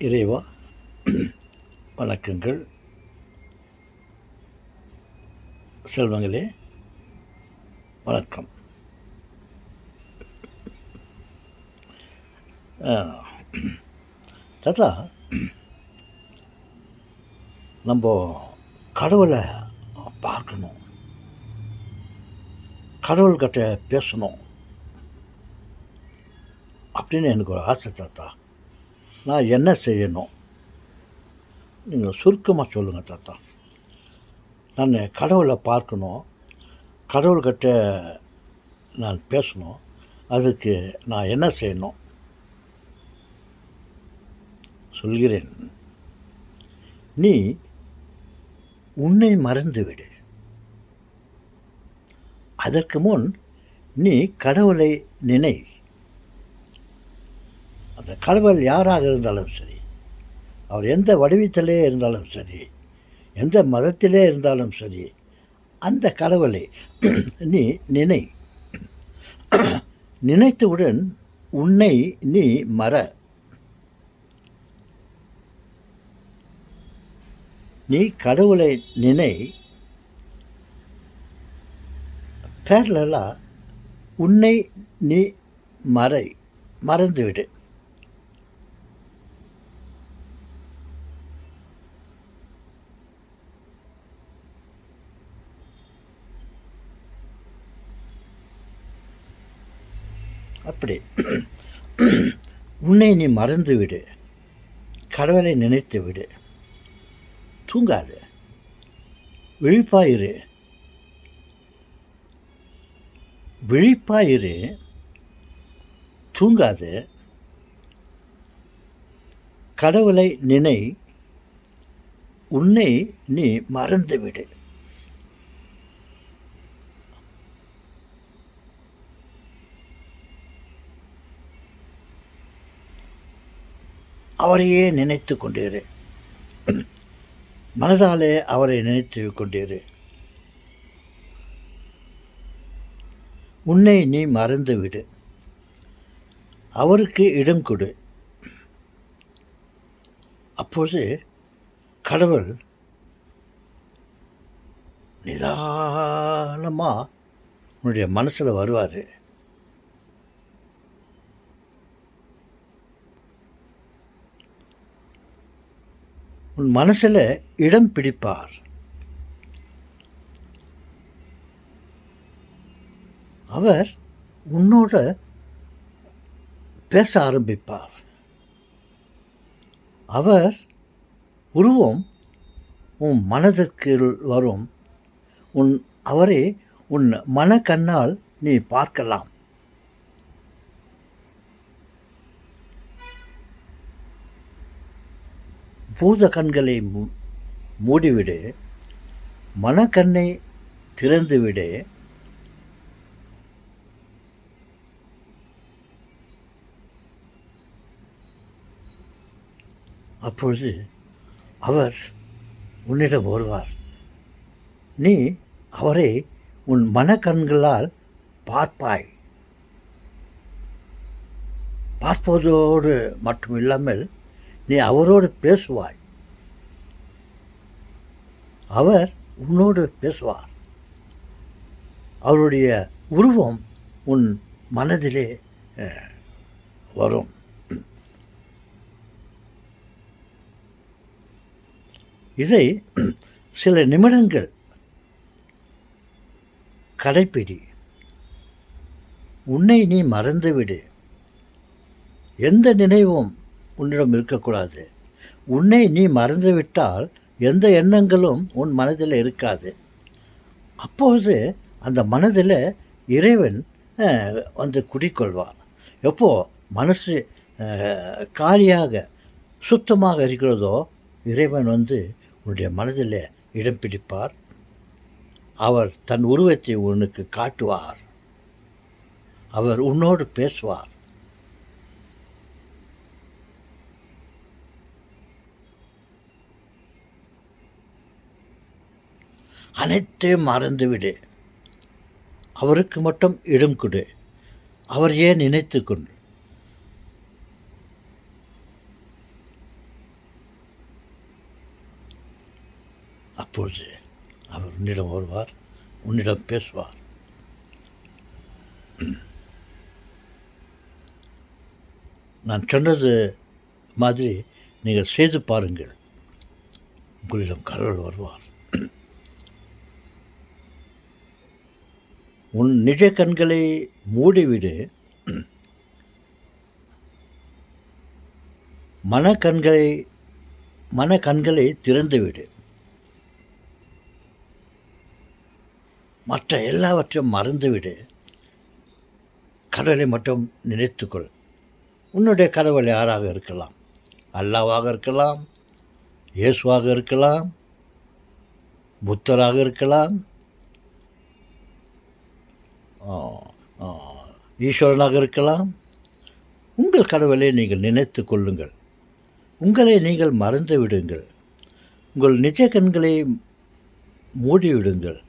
இறைவா வணக்கங்கள். செல்வங்களே வணக்கம். தாத்தா, நம்ம கடவுளை பார்க்கணும், கடவுள்கிட்ட பேசணும் அப்படின்னு எனக்கு ஒரு ஆசை தாத்தா. நான் என்ன செய்யணும்? நீங்கள் சுருக்கமாக சொல்லுங்கள் தாத்தா. நான் கடவுளை பார்க்கணும், கடவுள்கிட்ட நான் பேசணும், அதுக்கு நான் என்ன செய்யணும்? சொல்கிறேன். நீ உன்னை மறந்துவிடு. அதற்கு முன் நீ கடவுளை நினை. அந்த கடவுள் யாராக இருந்தாலும் சரி, அவர் எந்த வடிவத்திலே இருந்தாலும் சரி, எந்த மதத்திலே இருந்தாலும் சரி, அந்த கடவுளை நீ நினை. நினைத்தவுடன் உன்னை நீ மற. நீ கடவுளை நினை. பேரலாக உன்னை நீ மறந்துவிடு. அப்படி உன்னை நீ மறந்துவிடு, கடவுளை நினைத்து விடு. தூங்காது, விழிப்பாயிரு. விழிப்பாயிரு, தூங்காது. கடவுளை நினை, உன்னை நீ மறந்துவிடு. அவரையே நினைத்து கொண்டிரு. மனதாலே அவரை நினைத்து கொண்டிரு. உன்னை நீ மறந்துவிடு. அவருக்கு இடம் கொடு. அப்போது கடவுள் நிதானமாக உன்னுடைய மனசில் வருவார். உன் மனசில் இடம் பிடிப்பார். அவர் உன்னோட பேச ஆரம்பிப்பார். அவர் உருவம் உன் மனதிற்கு வரும். அவரை உன் மனக்கண்ணால் நீ பார்க்கலாம். பூத கண்களை மூடிவிடு, மனக்கண்ணை திறந்துவிடு. அப்பொழுது அவர் உன்னிடம் வருவார். நீ அவரை உன் மனக்கண்களால் பார்ப்பாய். பார்ப்பதோடு மட்டும் இல்லாமல் நீ அவரோடு பேசுவாய். அவர் உன்னோடு பேசுவார். அவருடைய உருவம் உன் மனதிலே வரும். இதை சில நிமிடங்கள் கடைப்பிடி. உன்னை நீ மறந்துவிடு. எந்த நினைவும் உன்னிடம் இருக்கக்கூடாது. உன்னை நீ மறந்துவிட்டால் எந்த எண்ணங்களும் உன் மனதில் இருக்காது. அப்போது அந்த மனதில் இறைவன் வந்து குடிக்கொள்வார். எப்போ மனசு காலியாக சுத்தமாக இருக்கிறதோ இறைவன் வந்து உன்னுடைய மனதில் இடம் பிடிப்பார். அவர் தன் உருவத்தை உனக்கு காட்டுவார். அவர் உன்னோடு பேசுவார். அனைத்தையும் மறந்துவிடு. அவருக்கு மட்டும் இடம் கொடு. அவரையே நினைத்து கொண்டு அப்பொழுது அவர் உன்னிடம் வருவார், உன்னிடம் பேசுவார். நான் சொன்னது மாதிரி நீங்கள் செய்து பாருங்கள். உங்களிடம் கடவுள் வருவார். உன் நிஜ கண்களை மூடிவிடு, மனக்கண்களை திறந்துவிடு. மற்ற எல்லாவற்றையும் மறந்துவிடு. கடவுளை மட்டும் நினைத்துக்கொள். உன்னுடைய கடவுள் யாராக இருக்கலாம்? அல்லாவாக இருக்கலாம், இயேசுவாக இருக்கலாம், புத்தராக இருக்கலாம், ஈஸ்வரனாக இருக்கலாம். உங்கள் கடவுளை நீங்கள் நினைத்து கொள்ளுங்கள். உங்களை நீங்கள் மறந்து விடுங்கள். உங்கள் நிஜ கண்களை மூடிவிடுங்கள்.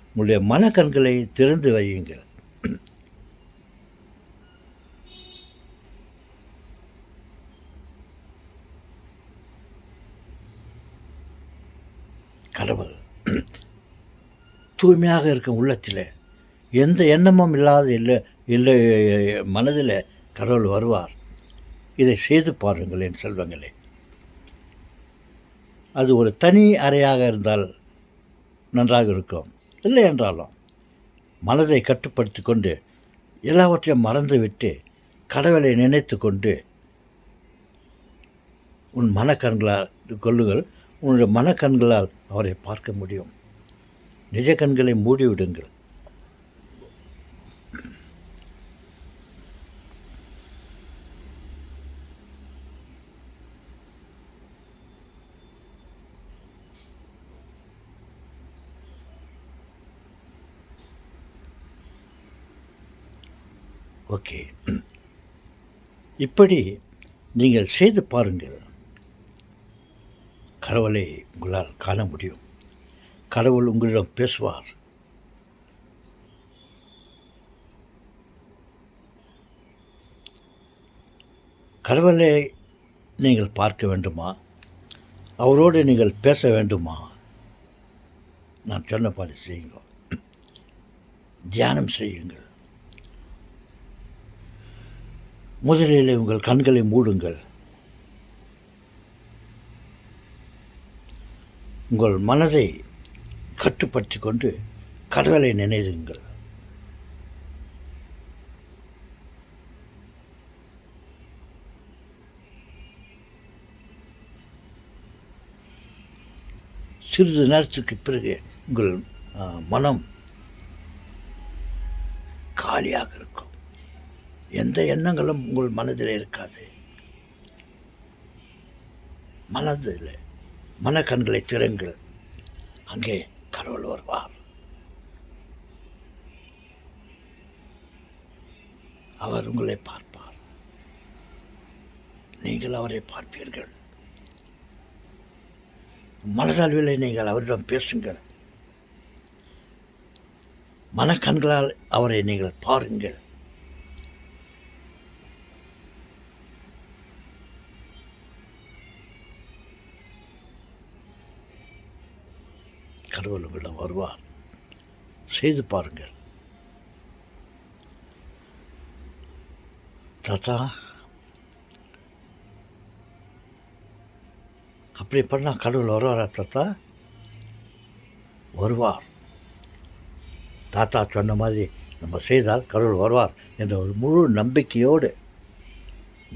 உங்களுடைய மனக்கண்களை திறந்து வையுங்கள். கடவுள் தூய்மையாக இருக்கும் உள்ளத்தில் எந்த எண்ணமும் இல்லாத இல்லை மனதில் கடவுள் வருவார். இதை செய்து பாருங்கள் என் செல்வங்களே. அது ஒரு தனி அறையாக இருந்தால் நன்றாக இருக்கும். இல்லை என்றாலும் மனதை கட்டுப்படுத்தி கொண்டு எல்லாவற்றையும் மறந்துவிட்டு கடவுளை நினைத்து கொண்டு உன் மனக்கண்களால் கொள்ளுங்கள். உன்னுடைய மனக்கண்களால் அவரை பார்க்க முடியும். நிஜ கண்களை மூடிவிடுங்கள். ஓகே, இப்படி நீங்கள் செய்து பாருங்கள். கடவுளை உங்களால் காண முடியும். கடவுள் உங்களிடம் பேசுவார். கடவுளை நீங்கள் பார்க்க வேண்டுமா? அவரோடு நீங்கள் பேச வேண்டுமா? நான் சொன்னபாடு செய்யுங்கள். தியானம் செய்யுங்கள். முதலில் உங்கள் கண்களை மூடுங்கள். உங்கள் மனதை கட்டுப்படுத்தி கொண்டு கடவுளை நினைவுங்கள். சிறிது நேரத்துக்கு பிறகு உங்கள் மனம் காலியாக இருக்கும். எந்த எண்ணங்களும் உங்கள் மனதில் இருக்காது. மனக்கண்களை திறங்கள். அங்கே கடவுள் வருவார். அவர் உங்களை பார்ப்பார். நீங்கள் அவரை பார்ப்பீர்கள். மனதளவில் நீங்கள் அவரிடம் பேசுங்கள். மனக்கண்களால் அவரை நீங்கள் பாருங்கள். கடவுள் உங்களிடம் வருவார். செய்து பாருங்கள். தாத்தா, அப்படி பண்ணால் கடவுள் வருவாரா தாத்தா? வருவார். தாத்தா சொன்ன மாதிரி நம்ம செய்தால் கடவுள் வருவார் என்ற ஒரு முழு நம்பிக்கையோடு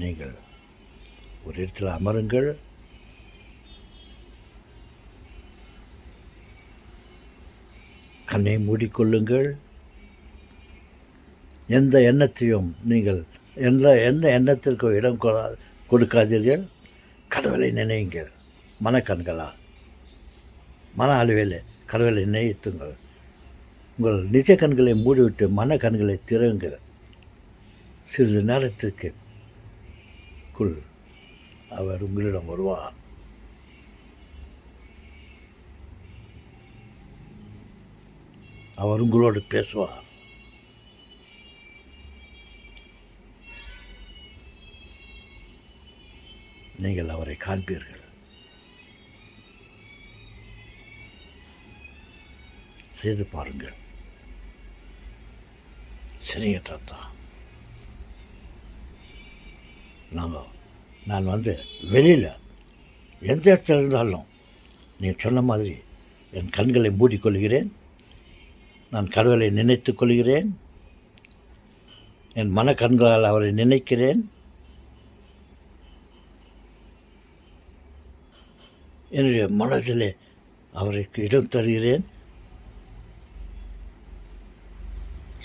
நீங்கள் ஒரு இடத்தில் அமருங்கள். கண்ணை மூடிக்கொள்ளுங்கள். எந்த எண்ணத்தையும் நீங்கள் எந்த எண்ணத்திற்கும் இடம் கொடுக்காதீர்கள். கடவுளை நினையுங்கள். மனக்கண்களால், மன அளவில் கடவுளை நினைத்துங்கள். உங்கள் நிஜ கண்களை மூடிவிட்டு மனக்கண்களை திறவுங்கள். சிறிது நேரத்திற்கு அவர் உங்களிடம் வருவார். அவர் உங்களோடு பேசுவார். நீங்கள் அவரை காண்பீர்கள். செய்து பாருங்கள். சரிங்க தாத்தா. நான் வெளியில் எந்த இடத்துல இருந்தாலும் நீங்கள் சொன்ன மாதிரி என் கண்களை மூடிக்கொள்கிறேன். நான் கடவுளை நினைத்து கொள்கிறேன். என் மனக்கண்களால் அவரை நினைக்கிறேன். என்னுடைய மனதிலே அவருக்கு இடம் தருகிறேன்.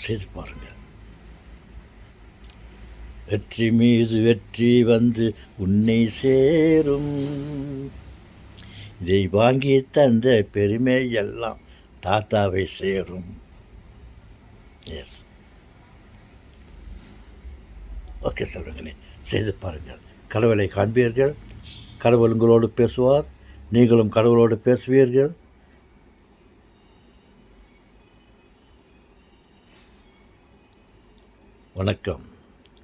செய்து பாருங்கள். வெற்றி மீது வெற்றி வந்து உன்னை சேரும். இதை வாங்கி தந்த பெருமை எல்லாம் தாத்தாவை சேரும். எஸ், ஓகே சொல்லுங்களே, செய்து பாருங்கள். கடவுளை காண்பீர்கள். கடவுள் உங்களோடு பேசுவார். நீங்களும் கடவுளோடு பேசுவீர்கள். வணக்கம்.